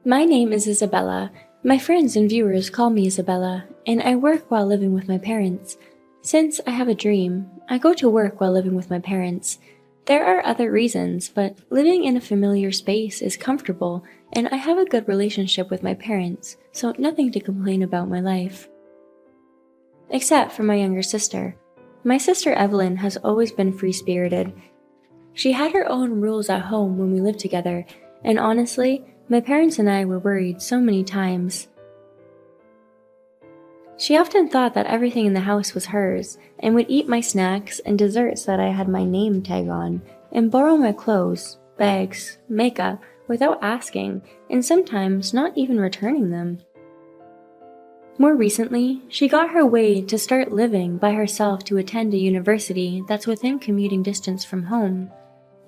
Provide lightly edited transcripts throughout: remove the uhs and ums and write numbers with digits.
My name is Isabella. My friends and viewers call me Isabella, and I work while living with my parents. Since I have a dream, I go to work while living with my parents. There are other reasons, but living in a familiar space is comfortable, and I have a good relationship with my parents, so nothing to complain about my life. Except for my younger sister. My sister Evelyn has always been free-spirited. She had her own rules at home when we lived together, and honestly, my parents and I were worried so many times. She often thought that everything in the house was hers, and would eat my snacks and desserts that I had my name tag on, and borrow my clothes, bags, makeup, without asking, and sometimes not even returning them. More recently, she got her way to start living by herself to attend a university that's within commuting distance from home.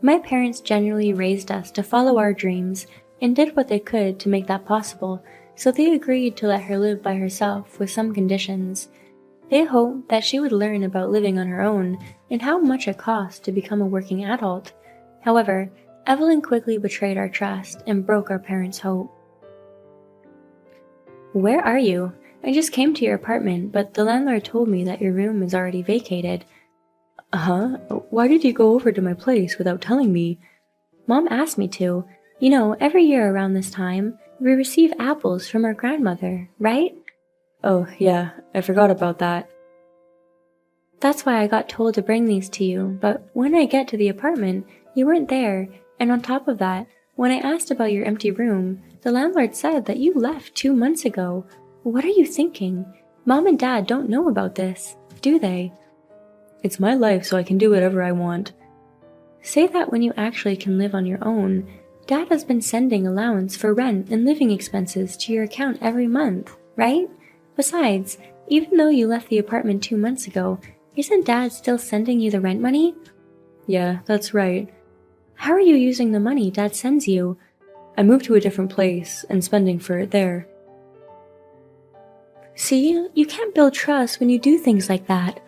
My parents generally raised us to follow our dreams and did what they could to make that possible, so they agreed to let her live by herself with some conditions. They hoped that she would learn about living on her own and how much it costs to become a working adult. However, Evelyn quickly betrayed our trust and broke our parents' hope. "Where are you? I just came to your apartment, but the landlord told me that your room is already vacated." "Huh? Why did you go over to my place without telling me?" "Mom asked me to. You know, every year around this time, we receive apples from our grandmother, right?" "Oh, yeah, I forgot about that." "That's why I got told to bring these to you, but when I get to the apartment, you weren't there, and on top of that, when I asked about your empty room, the landlord said that you left 2 months ago. What are you thinking? Mom and Dad don't know about this, do they?" "It's my life, so I can do whatever I want." "Say that when you actually can live on your own. Dad has been sending allowance for rent and living expenses to your account every month, right? Besides, even though you left the apartment 2 months ago, isn't Dad still sending you the rent money?" "Yeah, that's right." "How are you using the money Dad sends you?" "I moved to a different place and spending for it there." "See, you can't build trust when you do things like that.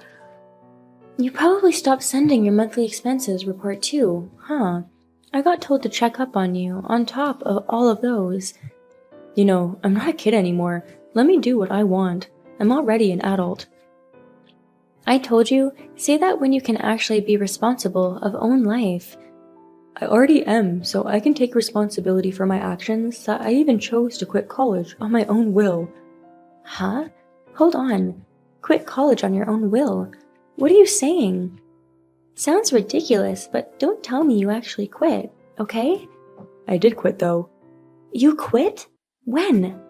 You probably stopped sending your monthly expenses report too, huh? I got told to check up on you on top of all of those." "You know, I'm not a kid anymore. Let me do what I want. I'm already an adult." "I told you, say that when you can actually be responsible of own life." "I already am, so I can take responsibility for my actions that I even chose to quit college on my own will." "Huh? Hold on. Quit college on your own will? What are you saying?" "Sounds ridiculous, but don't tell me you actually quit, okay?" "I did quit though." "You quit? When?"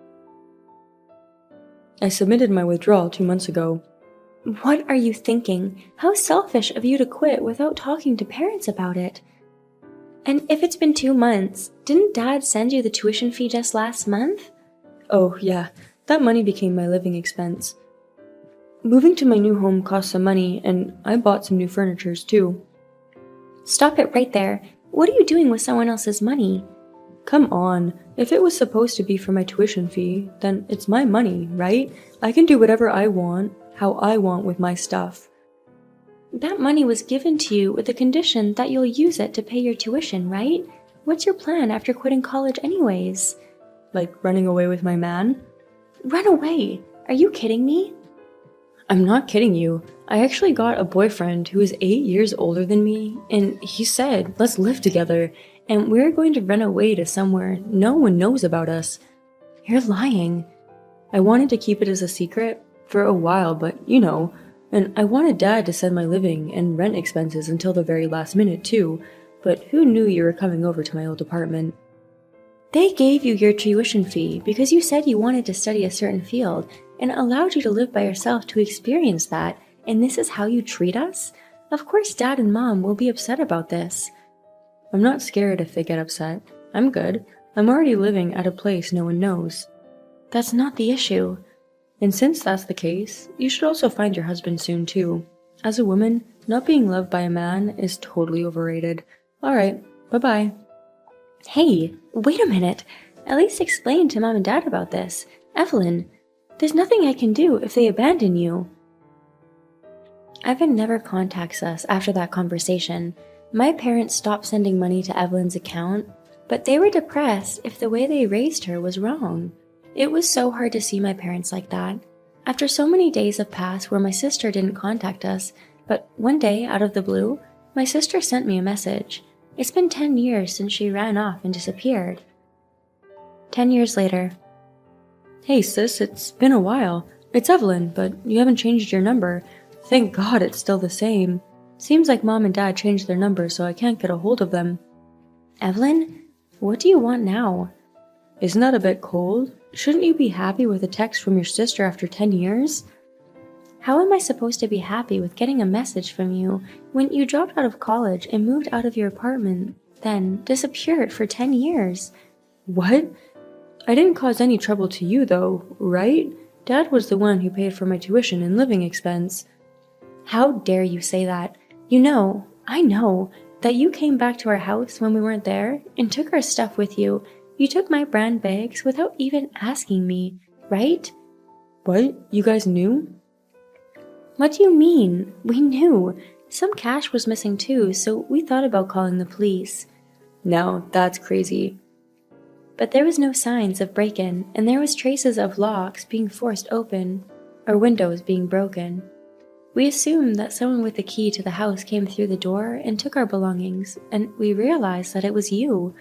"I submitted my withdrawal 2 months ago." "What are you thinking? How selfish of you to quit without talking to parents about it." "And if it's been 2 months, didn't Dad send you the tuition fee just last month?" "Oh, yeah, that money became my living expense. Moving to my new home cost some money, and I bought some new furnitures too." "Stop it right there. What are you doing with someone else's money?" "Come on, if it was supposed to be for my tuition fee, then it's my money, right? I can do whatever I want, how I want with my stuff." "That money was given to you with the condition that you'll use it to pay your tuition, right? What's your plan after quitting college anyways?" "Like running away with my man?" "Run away? Are you kidding me?" "I'm not kidding you. I actually got a boyfriend who is 8 years older than me, and he said, let's live together, and we're going to run away to somewhere no one knows about us." "You're lying." "I wanted to keep it as a secret for a while, but you know, and I wanted Dad to send my living and rent expenses until the very last minute too, but who knew you were coming over to my old apartment?" "They gave you your tuition fee because you said you wanted to study a certain field and allowed you to live by yourself to experience that, and this is how you treat us? Of course Dad and Mom will be upset about this." "I'm not scared if they get upset. I'm good. I'm already living at a place no one knows." "That's not the issue." "And since that's the case, you should also find your husband soon too. As a woman, not being loved by a man is totally overrated. Alright, bye-bye." "Hey, wait a minute. At least explain to Mom and Dad about this. Evelyn, there's nothing I can do if they abandon you." Evan never contacts us after that conversation. My parents stopped sending money to Evelyn's account. But they were depressed if the way they raised her was wrong. It was so hard to see my parents like that. After so many days have passed where my sister didn't contact us, but one day, out of the blue, my sister sent me a message. It's been 10 years since she ran off and disappeared. 10 years later. Hey sis, it's been a while. It's Evelyn, but you haven't changed your number. Thank God it's still the same. Seems like mom and dad changed their number so I can't get a hold of them. Evelyn? What do you want now? Isn't that a bit cold? Shouldn't you be happy with a text from your sister after 10 years? How am I supposed to be happy with getting a message from you when you dropped out of college and moved out of your apartment, then disappeared for 10 years? What? I didn't cause any trouble to you though, right? Dad was the one who paid for my tuition and living expense. How dare you say that? I know, that you came back to our house when we weren't there and took our stuff with you. You took my brand bags without even asking me, right? What? You guys knew? What do you mean? We knew. Some cash was missing too, so we thought about calling the police. No, that's crazy. But there was no signs of break-in, and there was traces of locks being forced open, or windows being broken. We assumed that someone with the key to the house came through the door and took our belongings, and we realized that it was you.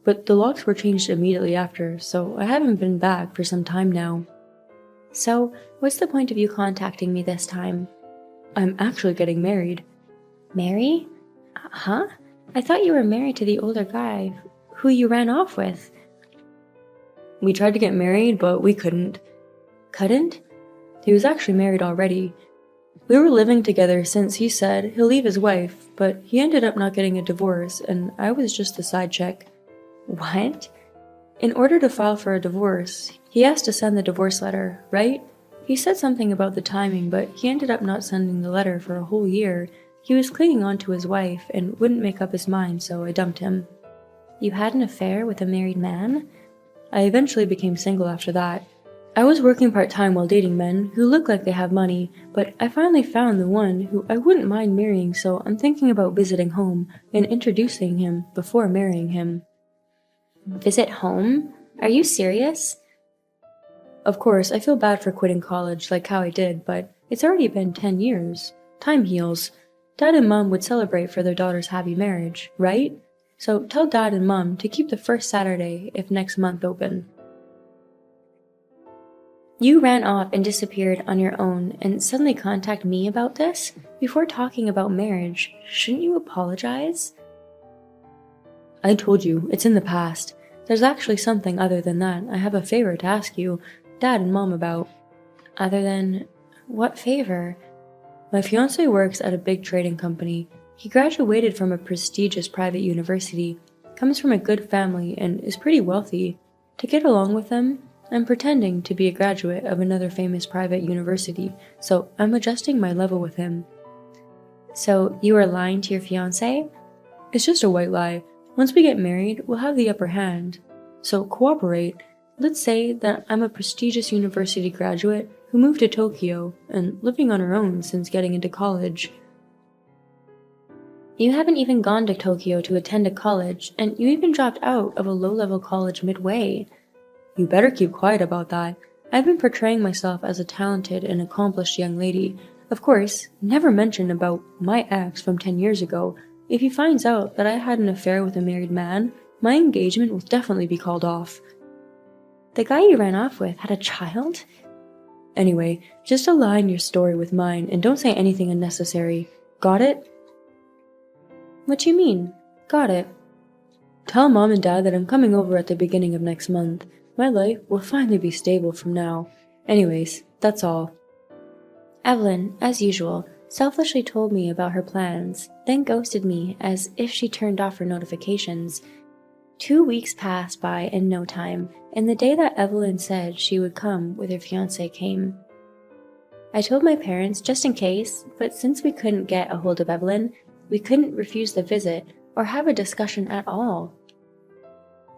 But the locks were changed immediately after, so I haven't been back for some time now. So, what's the point of you contacting me this time? I'm actually getting married. Marry? Huh? I thought you were married to the older guy who you ran off with. We tried to get married, but we couldn't. Couldn't? He was actually married already. We were living together since he said he'll leave his wife, but he ended up not getting a divorce, and I was just a side chick. What? In order to file for a divorce, he asked to send the divorce letter, right? He said something about the timing, but he ended up not sending the letter for a whole year. He was clinging on to his wife and wouldn't make up his mind, so I dumped him. You had an affair with a married man? I eventually became single after that. I was working part-time while dating men who look like they have money, but I finally found the one who I wouldn't mind marrying, so I'm thinking about visiting home and introducing him before marrying him. Visit home? Are you serious? Of course, I feel bad for quitting college like how I did, but it's already been 10 years. Time heals. Dad and Mom would celebrate for their daughter's happy marriage, right? So tell Dad and Mom to keep the first Saturday if next month open. You ran off and disappeared on your own and suddenly contact me about this? Before talking about marriage, shouldn't you apologize? I told you, it's in the past. There's actually something other than that I have a favor to ask you, Dad and Mom about. Other than... what favor? My fiancé works at a big trading company. He graduated from a prestigious private university, comes from a good family, and is pretty wealthy. To get along with them, I'm pretending to be a graduate of another famous private university, so I'm adjusting my level with him. So you are lying to your fiancé? It's just a white lie. Once we get married, we'll have the upper hand. So cooperate. Let's say that I'm a prestigious university graduate who moved to Tokyo and living on her own since getting into college. You haven't even gone to Tokyo to attend a college, and you even dropped out of a low-level college midway. You better keep quiet about that. I've been portraying myself as a talented and accomplished young lady. Of course, never mention about my ex from 10 years ago. If he finds out that I had an affair with a married man, my engagement will definitely be called off. The guy you ran off with had a child? Anyway, just align your story with mine and don't say anything unnecessary. Got it? What you mean? Got it. Tell Mom and Dad that I'm coming over at the beginning of next month. My life will finally be stable from now. Anyways, that's all. Evelyn, as usual, selfishly told me about her plans, then ghosted me as if she turned off her notifications. 2 weeks passed by in no time, and the day that Evelyn said she would come with her fiancé came. I told my parents just in case, but since we couldn't get a hold of Evelyn, we couldn't refuse the visit or have a discussion at all.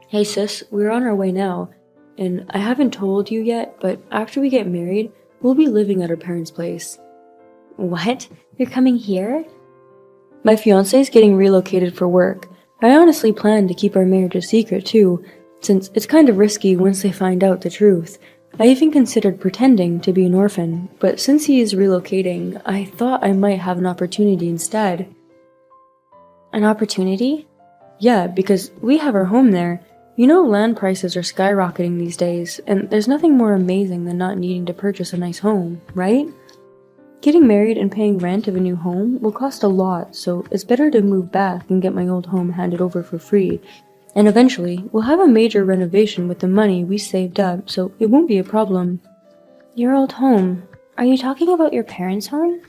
Hey sis, we're on our way now, and I haven't told you yet, but after we get married, we'll be living at our parents' place. What? You're coming here? My fiancé's getting relocated for work. I honestly plan to keep our marriage a secret too, since it's kind of risky once they find out the truth. I even considered pretending to be an orphan, but since he is relocating, I thought I might have an opportunity instead. An opportunity? Yeah, because we have our home there. You know, land prices are skyrocketing these days, and there's nothing more amazing than not needing to purchase a nice home, right? Getting married and paying rent of a new home will cost a lot, so it's better to move back and get my old home handed over for free. And eventually, we'll have a major renovation with the money we saved up, so it won't be a problem. Your old home? Are you talking about your parents' home?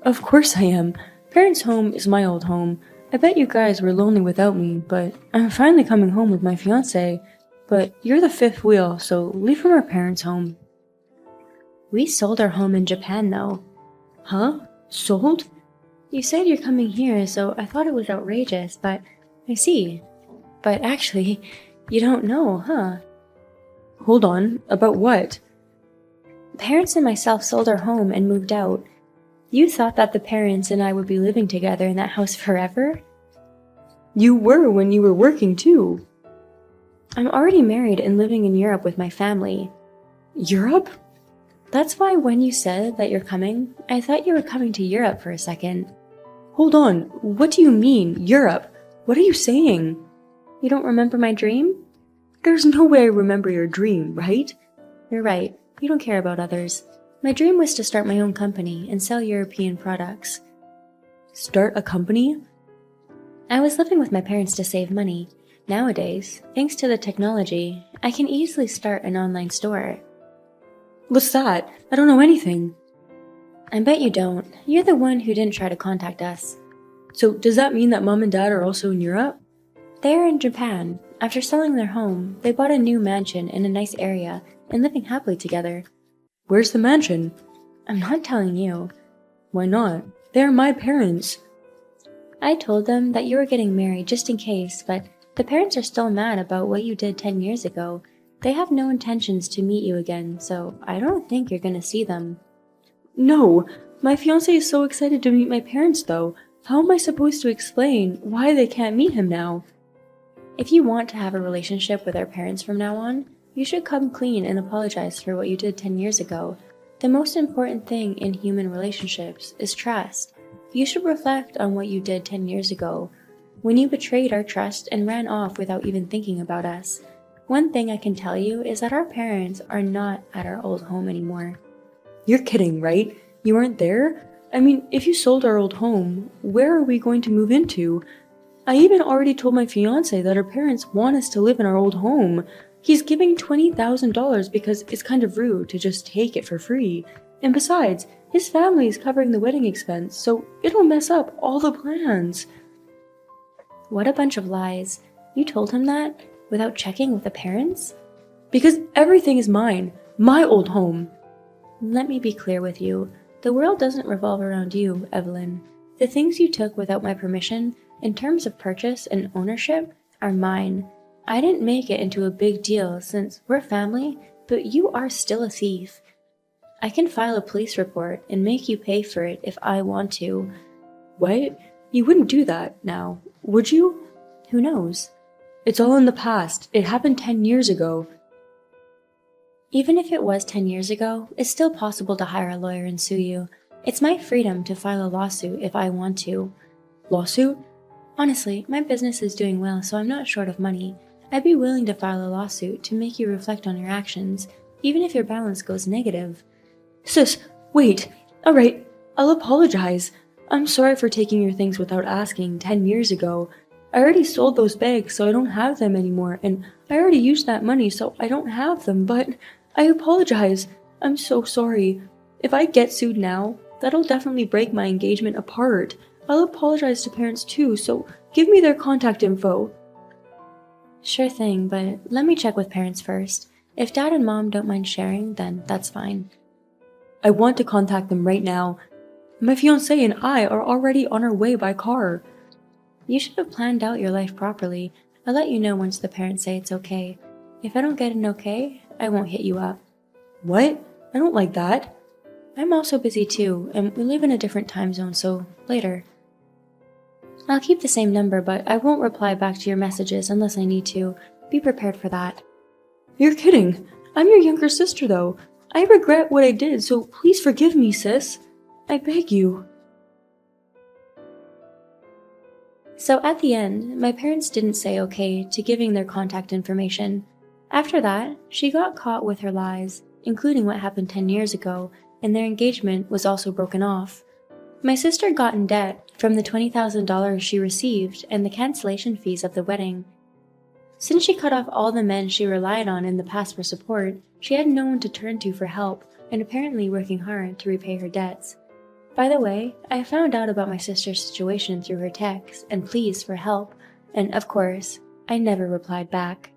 Of course I am. Parents' home is my old home. I bet you guys were lonely without me, but I'm finally coming home with my fiancé. But you're the fifth wheel, so leave from our parents' home. We sold our home in Japan, though. Huh? Sold? You said you're coming here, so I thought it was outrageous, but I see. But actually, you don't know, huh? Hold on, about what? Parents and myself sold our home and moved out. You thought that the parents and I would be living together in that house forever? You were when you were working too. I'm already married and living in Europe with my family. Europe? That's why when you said that you're coming, I thought you were coming to Europe for a second. Hold on, what do you mean, Europe? What are you saying? You don't remember my dream? There's no way I remember your dream, right? You're right, you don't care about others. My dream was to start my own company and sell European products. Start a company? I was living with my parents to save money. Nowadays, thanks to the technology, I can easily start an online store. What's that? I don't know anything. I bet you don't. You're the one who didn't try to contact us. So does that mean that Mom and Dad are also in Europe? They're in Japan. After selling their home, they bought a new mansion in a nice area and living happily together. Where's the mansion? I'm not telling you. Why not? They're my parents. I told them that you were getting married just in case, but the parents are still mad about what you did 10 years ago. They have no intentions to meet you again, so I don't think you're gonna see them. No, my fiancé is so excited to meet my parents though. How am I supposed to explain why they can't meet him now? If you want to have a relationship with our parents from now on, you should come clean and apologize for what you did 10 years ago. The most important thing in human relationships is trust. You should reflect on what you did 10 years ago, when you betrayed our trust and ran off without even thinking about us. One thing I can tell you is that our parents are not at our old home anymore. You're kidding, right? You weren't there? I mean, if you sold our old home, where are we going to move into? I even already told my fiancé that our parents want us to live in our old home. He's giving $20,000 because it's kind of rude to just take it for free. And besides, his family is covering the wedding expense, so it'll mess up all the plans. What a bunch of lies. You told him that without checking with the parents? Because everything is mine, my old home. Let me be clear with you. The world doesn't revolve around you, Evelyn. The things you took without my permission, in terms of purchase and ownership, are mine. I didn't make it into a big deal since we're family, but you are still a thief. I can file a police report and make you pay for it if I want to. What? You wouldn't do that now, would you? Who knows? It's all in the past. It happened 10 years ago. Even if it was 10 years ago, it's still possible to hire a lawyer and sue you. It's my freedom to file a lawsuit if I want to. Lawsuit? Honestly, my business is doing well, so I'm not short of money. I'd be willing to file a lawsuit to make you reflect on your actions, even if your balance goes negative. Sis, wait. Alright, I'll apologize. I'm sorry for taking your things without asking 10 years ago. I already sold those bags, so I don't have them anymore, and I already used that money, so I don't have them, but I apologize. I'm so sorry. If I get sued now, that'll definitely break my engagement apart. I'll apologize to parents too, so give me their contact info. Sure thing, but let me check with parents first. If Dad and Mom don't mind sharing, then that's fine. I want to contact them right now. My fiancé and I are already on our way by car. You should have planned out your life properly. I'll let you know once the parents say it's okay. If I don't get an okay, I won't hit you up. What? I don't like that. I'm also busy too, and we live in a different time zone, so later. I'll keep the same number, but I won't reply back to your messages unless I need to. Be prepared for that. You're kidding. I'm your younger sister, though. I regret what I did, so please forgive me, sis. I beg you. So at the end, my parents didn't say okay to giving their contact information. After that, she got caught with her lies, including what happened 10 years ago, and their engagement was also broken off. My sister got in debt from the $20,000 she received and the cancellation fees of the wedding. Since she cut off all the men she relied on in the past for support, she had no one to turn to for help and apparently working hard to repay her debts. By the way, I found out about my sister's situation through her texts and pleas for help, and of course, I never replied back.